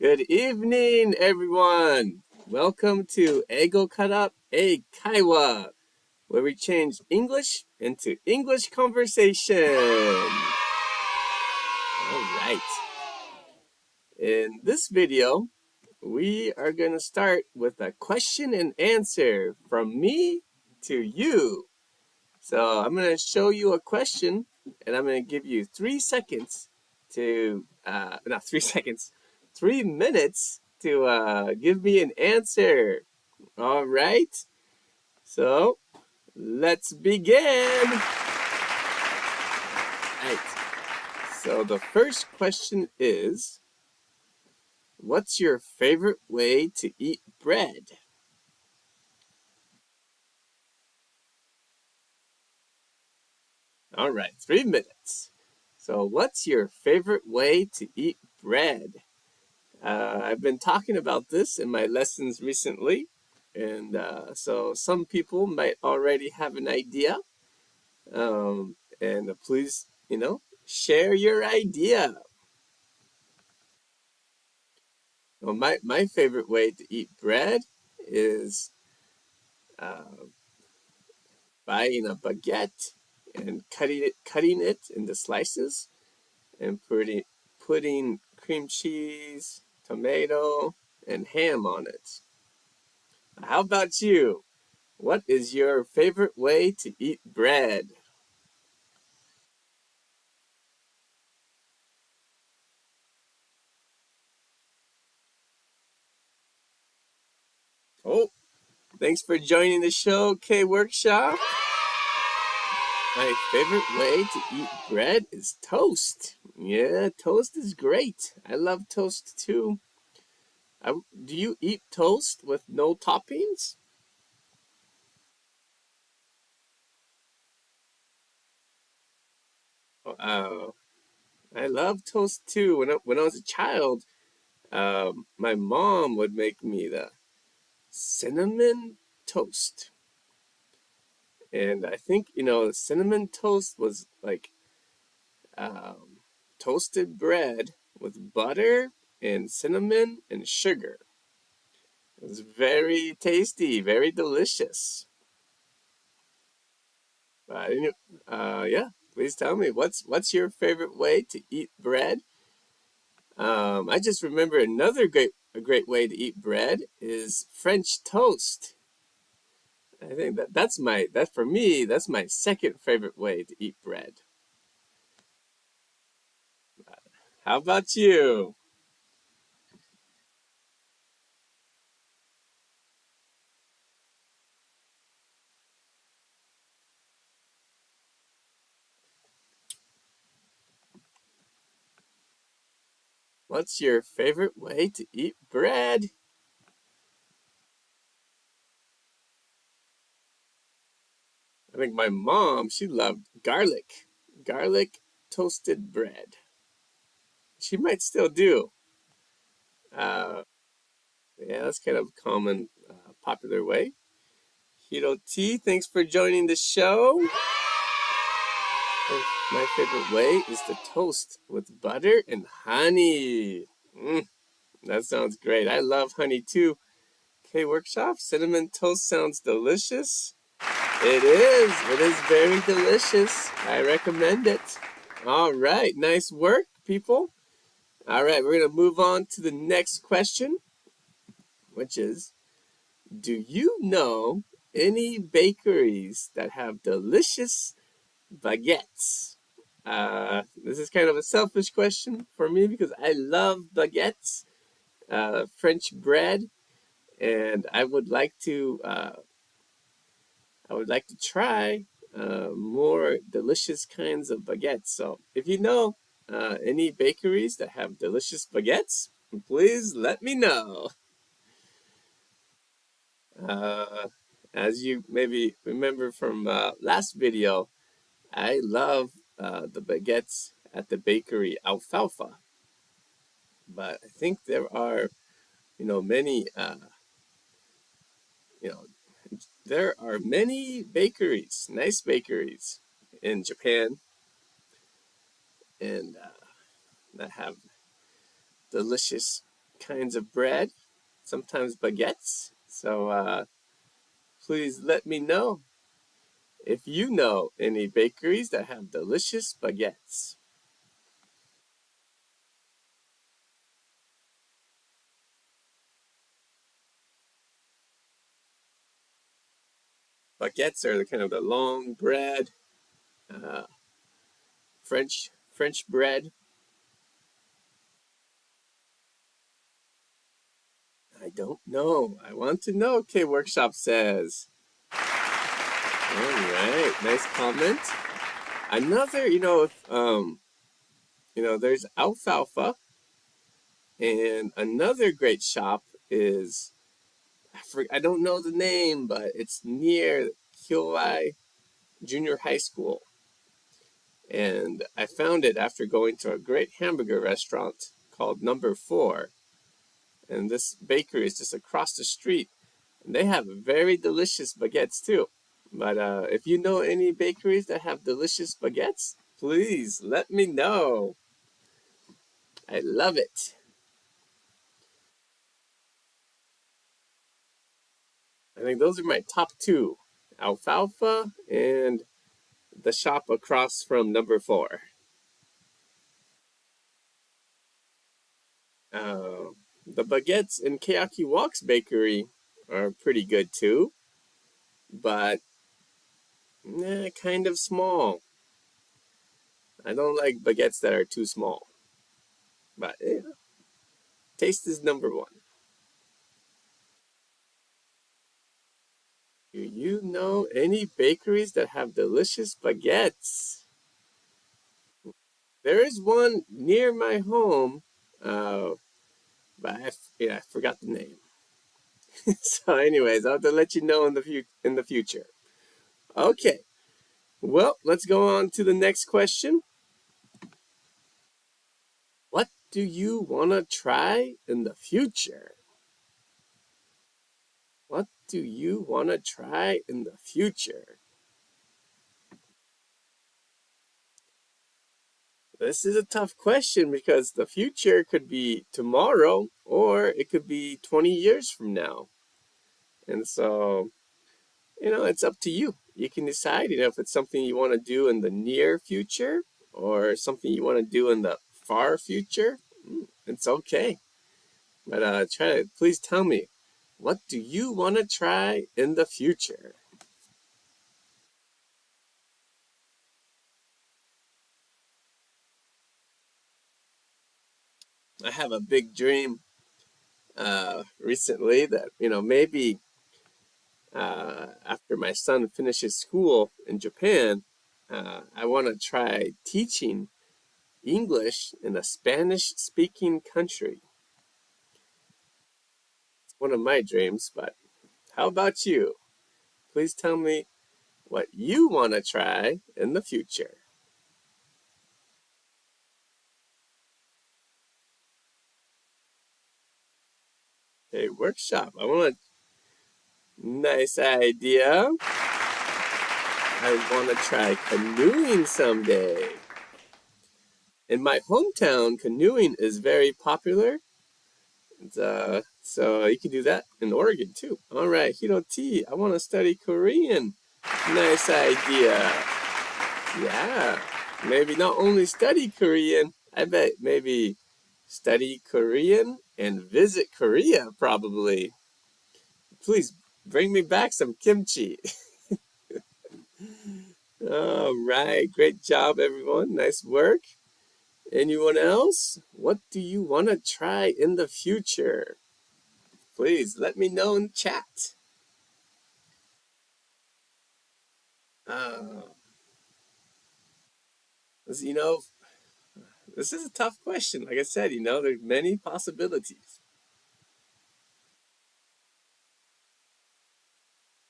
Good evening, everyone. Welcome to英語から英会話, where we change English into English conversation. All right. In this video, we are going to start with a question and answer from me to you. So I'm going to show you a question, and I'm going to give you 3 seconds to, not 3 seconds, 3 minutes to give me an answer. All right. So let's begin. Right. So the first question is, what's your favorite way to eat bread? All right, 3 minutes. So what's your favorite way to eat bread? I've been talking about this in my lessons recently, and so some people might already have an idea. And please, share your idea. Well, my favorite way to eat bread is uh, buying a baguette and cutting it into slices and putting cream cheese, tomato, and ham on it. How about you? What is your favorite way to eat bread? Oh, thanks for joining the show, K Workshop. My favorite way to eat bread is toast. Yeah, toast is great. I love toast too. Do you eat toast with no toppings? Uh, I love toast too. When I was a child, my mom would make me the cinnamon toast. And I think, cinnamon toast was like um, toasted bread with butter and cinnamon and sugar. It was very tasty, very delicious. Yeah, please tell me what's your favorite way to eat bread? I just remember a great way to eat bread is French toast. I think that for me that's my second favorite way to eat bread. How about you? What's your favorite way to eat bread? I think my mom, she loved garlic toasted bread. She might still do. Uh, yeah, that's kind of a common, popular way. Hiro T, thanks for joining the show. My favorite way is to toast with butter and honey. That sounds great. I love honey too. K Workshop, cinnamon toast sounds delicious. It is. It is very delicious. I recommend it. All right. Nice work, people. All right. We're going to move on to the next question, which is, do you know any bakeries that have delicious baguettes? This is kind of a selfish question for me because I love baguettes, French bread, and I would like to try more delicious kinds of baguettes. So if you know any bakeries that have delicious baguettes, please let me know. Uh, as you maybe remember from last video, I love the baguettes at the bakery Alfalfa. But I think there are, many, you know, there are many bakeries, nice bakeries in Japan, and that have delicious. kinds of bread, sometimes baguettes. So please let me know if you know any bakeries that have delicious baguettes. Baguettes are the kind of the long bread, uh, French bread. I don't know. I want to know, K Workshop says. All right, nice comment. Another, there's alfalfa, and another great shop is I don't know the name, but it's near Kilwai Junior High School. And I found it after going to a great hamburger restaurant called Number 4. And this bakery is just across the street. And they have very delicious baguettes too. But if you know any bakeries that have delicious baguettes, please let me know. I love it. I think those are my top two, alfalfa and the shop across from Number 4. Uh, the baguettes in Keaki Walk's bakery are pretty good too, but kind of small. I don't like baguettes that are too small. But taste is number one. Do you know any bakeries that have delicious baguettes? There is one near my home, uh, but I forgot the name. So, anyways, I'll have to let you know in the future. Okay, well, let's go on to the next question. What do you want to try in the future? What do you want to try in the future? This is a tough question because the future could be tomorrow or it could be 20 years from now. And so, it's up to you. You can decide, if it's something you want to do in the near future or something you want to do in the far future. It's okay. But please tell me, what do you want to try in the future? I have a big dream recently that, maybe after my son finishes school in Japan, I want to try teaching English in a Spanish speaking country. It's one of my dreams, but how about you? Please tell me what you want to try in the future. A workshop. I want a nice idea. I want to try canoeing someday. In my hometown, canoeing is very popular. So you can do that in Oregon too. All right, Hiro T, I want to study Korean. Nice idea. Yeah, maybe not only study Korean, I bet maybe study Korean and visit Korea probably. Please bring me back some kimchi. All right, great job, everyone. Nice work. Anyone else? What do you want to try in the future? Please let me know in the chat. Uh, you know, this is a tough question. Like I said, there's many possibilities.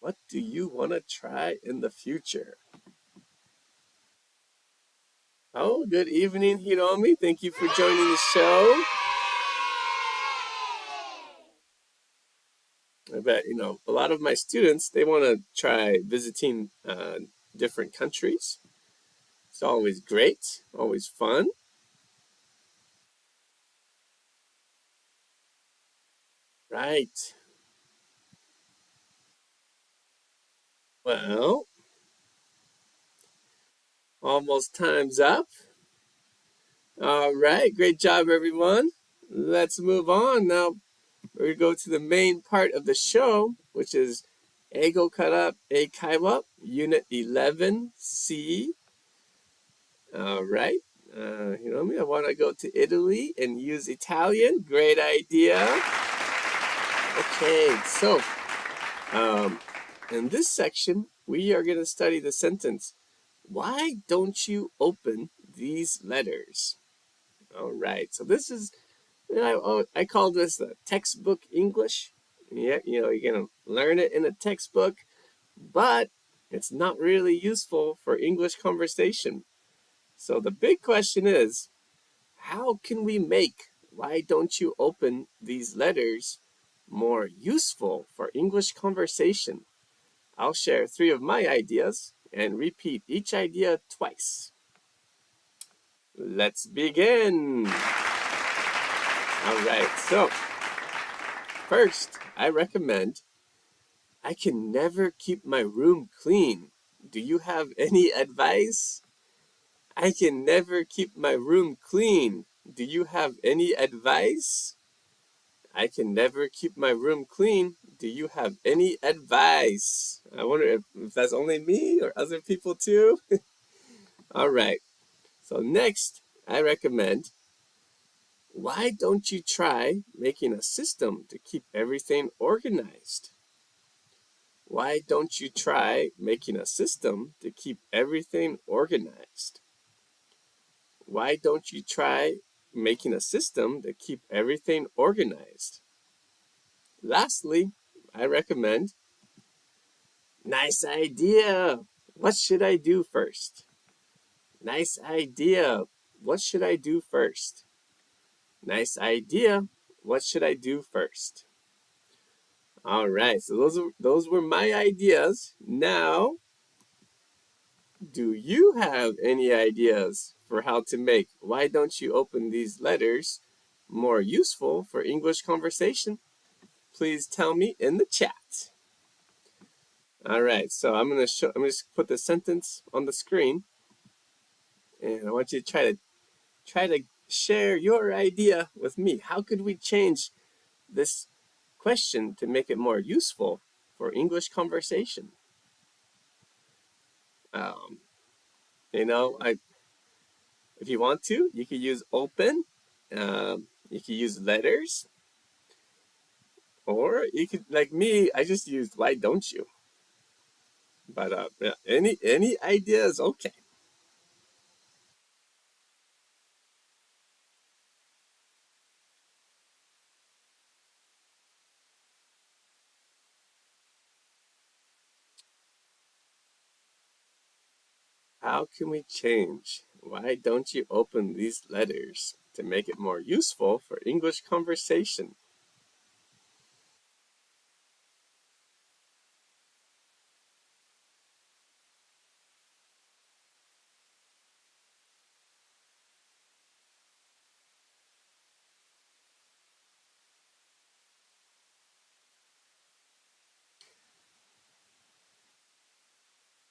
What do you want to try in the future? Oh, good evening, Hiromi. Thank you for joining the show. I bet, a lot of my students, they want to try visiting different countries. It's always great, always fun. right. Well, almost time's up. All right, great job, everyone. Let's move on now. We're going to go to the main part of the show, which is Ego Kara Eikaiwa, Unit 11C. All right. Me, I want to go to Italy and use Italian. Great idea. Okay, so um, in this section, we are going to study the sentence, why don't you open these letters? All right, so this is, I call this the textbook English. Yeah, you're going to learn it in a textbook, but it's not really useful for English conversation. So the big question is, how can we make why don't you open these letters more useful for English conversation? I'll share 3 of my ideas and repeat each idea twice. Let's begin. All right, so first, I recommend I can never keep my room clean. Do you have any advice? I can never keep my room clean. Do you have any advice? I can never keep my room clean. Do you have any advice? I wonder if that's only me or other people too. All right. So next, I recommend, why don't you try making a system to keep everything organized? Why don't you try making a system to keep everything organized? Why don't you try making a system to keep everything organized? Lastly, I recommend, nice idea. What should I do first? Nice idea. What should I do first? Nice idea. What should I do first? All right, so those were my ideas. Now, do you have any ideas for how to make why don't you open these letters more useful for English conversation? Please tell me in the chat. All right, so I'm gonna put the sentence on the screen, and I want you to try to share your idea with me. How could we change this question to make it more useful for English conversation? Um, if you want to, you could use open. You could use letters, or you could, like me, I just used why don't you? But yeah, any ideas? Okay. How can we change? Why don't you open these letters to make it more useful for English conversation?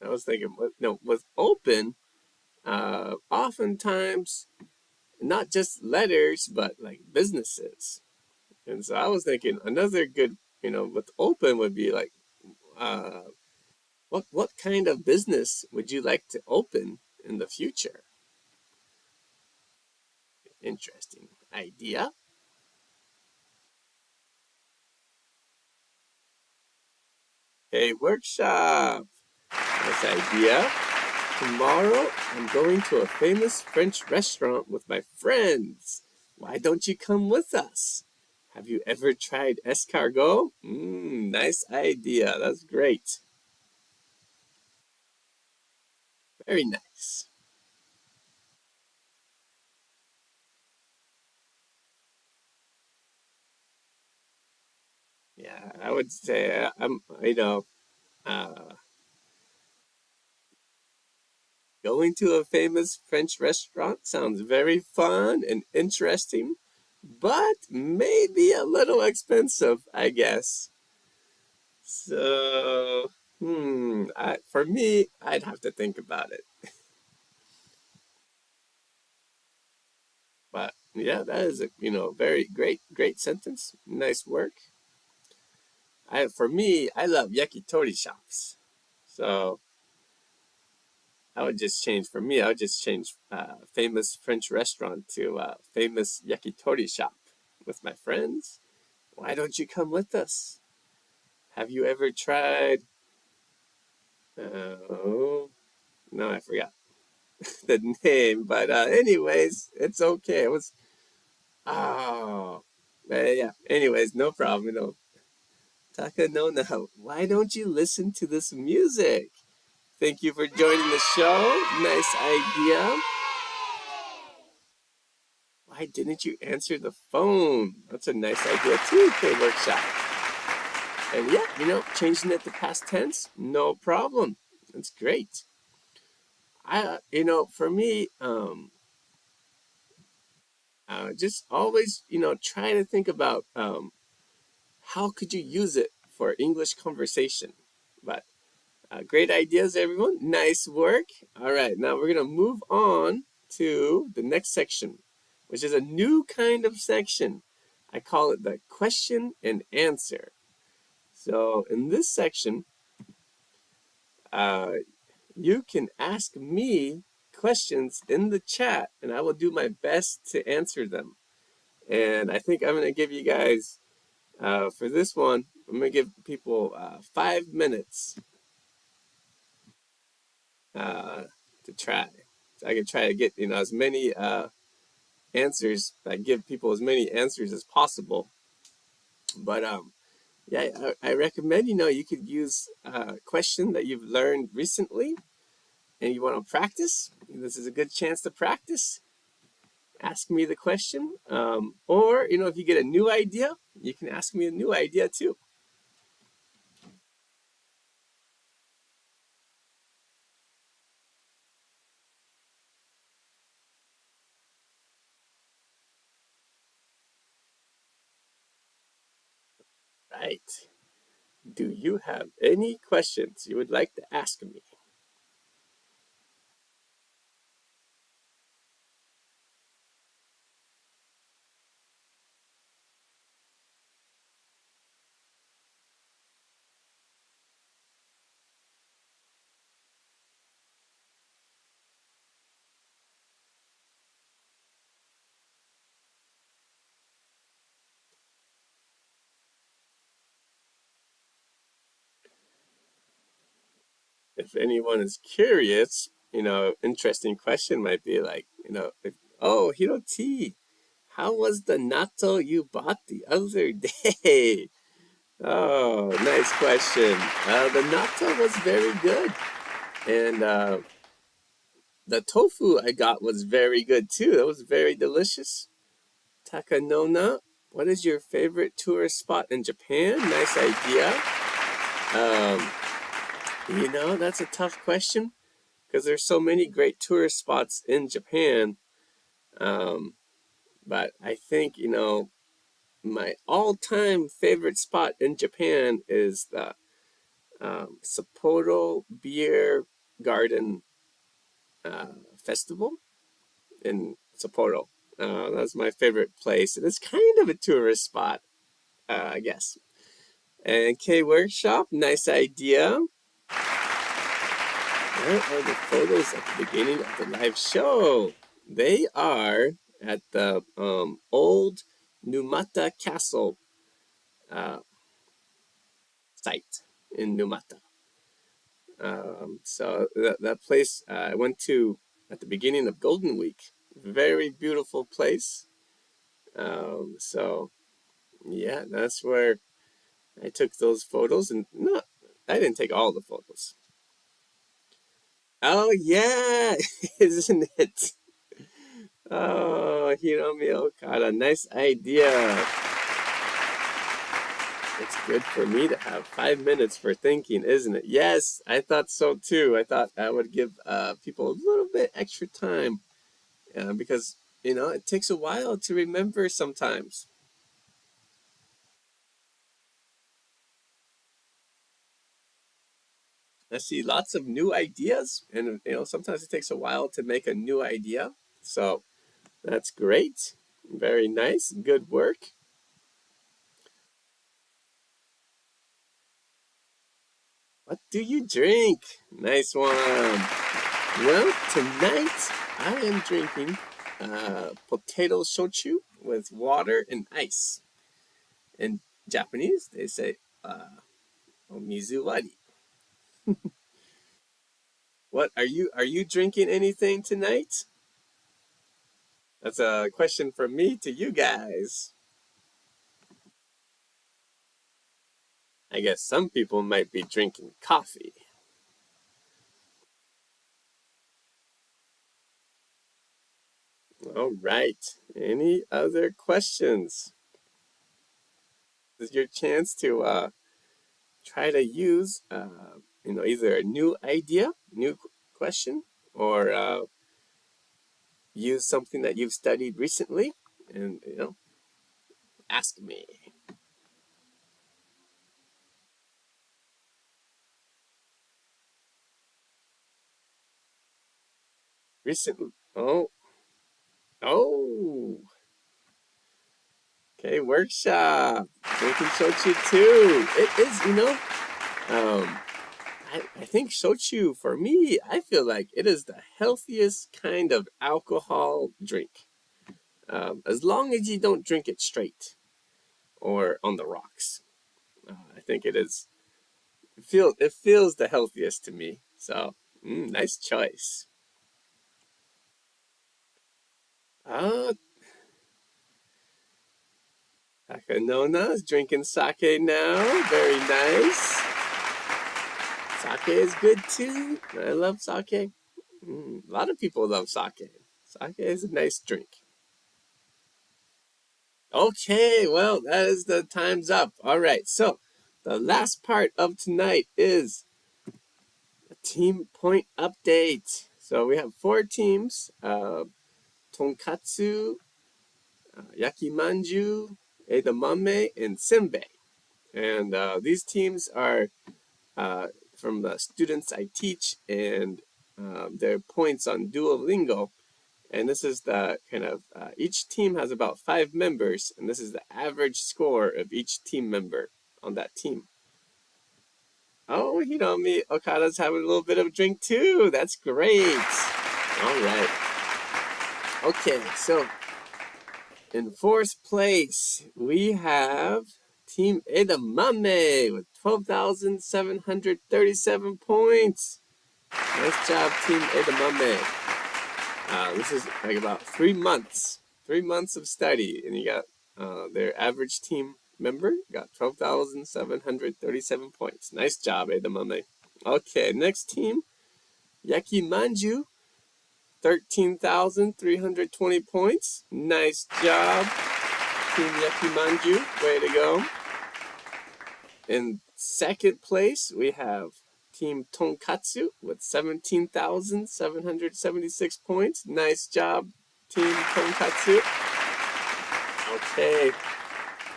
I was thinking, no, with open, oftentimes not just letters, but like businesses. And so I was thinking another good, with open would be like, uh, what kind of business would you like to open in the future? Interesting idea. A workshop. Nice idea. Tomorrow, I'm going to a famous French restaurant with my friends. Why don't you come with us? Have you ever tried escargot? Nice idea. That's great. Very nice. Yeah, I would say uh, going to a famous French restaurant sounds very fun and interesting. but maybe a little expensive, I guess. So, for me, I'd have to think about it. But yeah, that is a very great sentence. Nice work. For me, I love yakitori shops. So I would just change for me. I would just change famous French restaurant to famous yakitori shop with my friends. Why don't you come with us? Have you ever tried? Oh no, I forgot the name. But anyways, it's okay. It was oh yeah. Anyways, no problem. Taka no no. Why don't you listen to this music? Thank you for joining the show. Nice idea. Why didn't you answer the phone? That's a nice idea too, K Workshop. And yeah, changing it to past tense, no problem. That's great. For me, just always, try to think about how could you use it for English conversation. But great ideas, everyone. Nice work. All right, now we're gonna move on to the next section, which is a new kind of section. I call it the question and answer. So in this section, uh, you can ask me questions in the chat, and I will do my best to answer them. And I think I'm going to give you guys, for this one, I'm going to give people 5 minutes uh, to try. So I can try to get, as many answers, I give people as many answers as possible. But yeah, I recommend, you could use a question that you've learned recently and you want to practice. This is a good chance to practice. Ask me the question. Or, if you get a new idea, you can ask me a new idea too. Right. Do you have any questions you would like to ask me? If anyone is curious, interesting question might be like, oh, Hiro T, how was the natto you bought the other day? Oh, nice question. The natto was very good. And the tofu I got was very good too. That was very delicious. Takanona, what is your favorite tourist spot in Japan? Nice idea. Um, that's a tough question because there's so many great tourist spots in Japan. Um, but I think, my all-time favorite spot in Japan is the Sapporo Beer Garden Festival in Sapporo. That's my favorite place. It is kind of a tourist spot, I guess. And K Workshop, nice idea. Where are the photos at the beginning of the live show? They are at the old Numata Castle uh, site in Numata. So that place I went to at the beginning of Golden Week. Very beautiful place. So yeah, that's where I took those photos, and no, I didn't take all the photos. Oh yeah, isn't it? Oh, Hiromi Okada, nice idea. It's good for me to have 5 minutes for thinking, isn't it? Yes, I thought so too. I thought I would give people a little bit extra time because it takes a while to remember sometimes. I see lots of new ideas, and sometimes it takes a while to make a new idea. So that's great. Very nice. Good work. What do you drink? Nice one. Well, tonight I am drinking potato shochu with water and ice. In Japanese, they say omizuwari. What are you drinking anything tonight? That's a question from me to you guys. I guess some people might be drinking coffee. All right. Any other questions? This is your chance to try to use either a new idea, new question, or use something that you've studied recently, and ask me. Recently. Oh, okay, workshop. Drinking shochu too. It is, um, I think shochu for me, I feel like it is the healthiest kind of alcohol drink. As long as you don't drink it straight or on the rocks. I think it feels the healthiest to me. So, nice choice. Ah, Takanona is drinking sake now. Very nice. Sake is good too. I love sake. A lot of people love sake. Sake is a nice drink. Okay, well, that is the time's up. All right, so the last part of tonight is a team point update. So we have four teams: tonkatsu, yakimanju, edamame, and senbei. And these teams are uh, from the students I teach, and their points on Duolingo. And this is the kind of each team has about 5 members, and this is the average score of each team member on that team. Oh, me, Okada's having a little bit of a drink too. That's great. All right. Okay, so in fourth place, we have Team Edamame with 12,737 points. Nice job, Team Edamame. This is like about 3 months, 3 months of study, and you got their average team member got 12,737 points. Nice job, Edamame. Okay, next team, Yaki Manju, 13,320 points. Nice job, Team Yaki Manju. Way to go. In second place, we have Team Tonkatsu with 17,776 points. Nice job, Team Tonkatsu. Okay,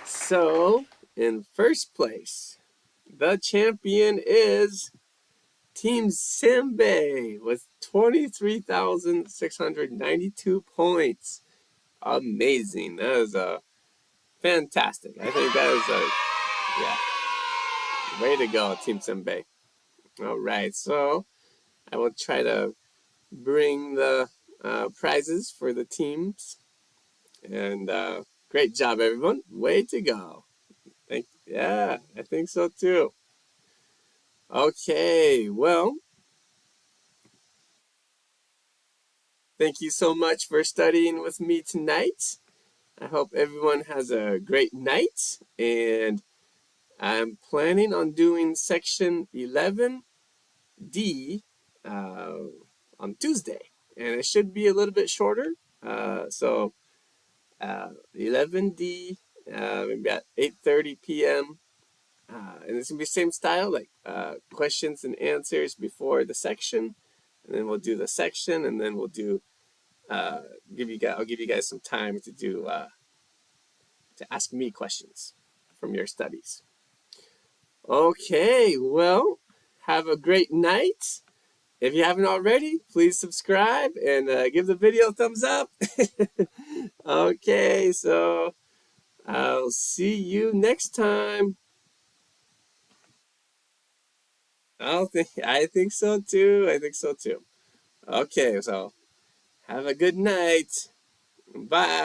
so in first place, the champion is Team Senbei with 23,692 points. Amazing. That is fantastic. I think that is yeah, way to go, Team Senbei. All right, so I will try to bring the prizes for the teams. And great job, everyone. Way to go. Yeah, I think so too. Okay, well, thank you so much for studying with me tonight. I hope everyone has a great night. And I'm planning on doing section 11D on Tuesday. And it should be a little bit shorter. So 11D, maybe at 8:30 p.m. And it's gonna be the same style, like questions and answers before the section, and then we'll do the section, and then we'll do I'll give you guys some time to do to ask me questions from your studies. Okay, well, have a great night. If you haven't already, please subscribe and give the video a thumbs up. Okay, so I'll see you next time. I think so too. I think so too. Okay, so have a good night. Bye.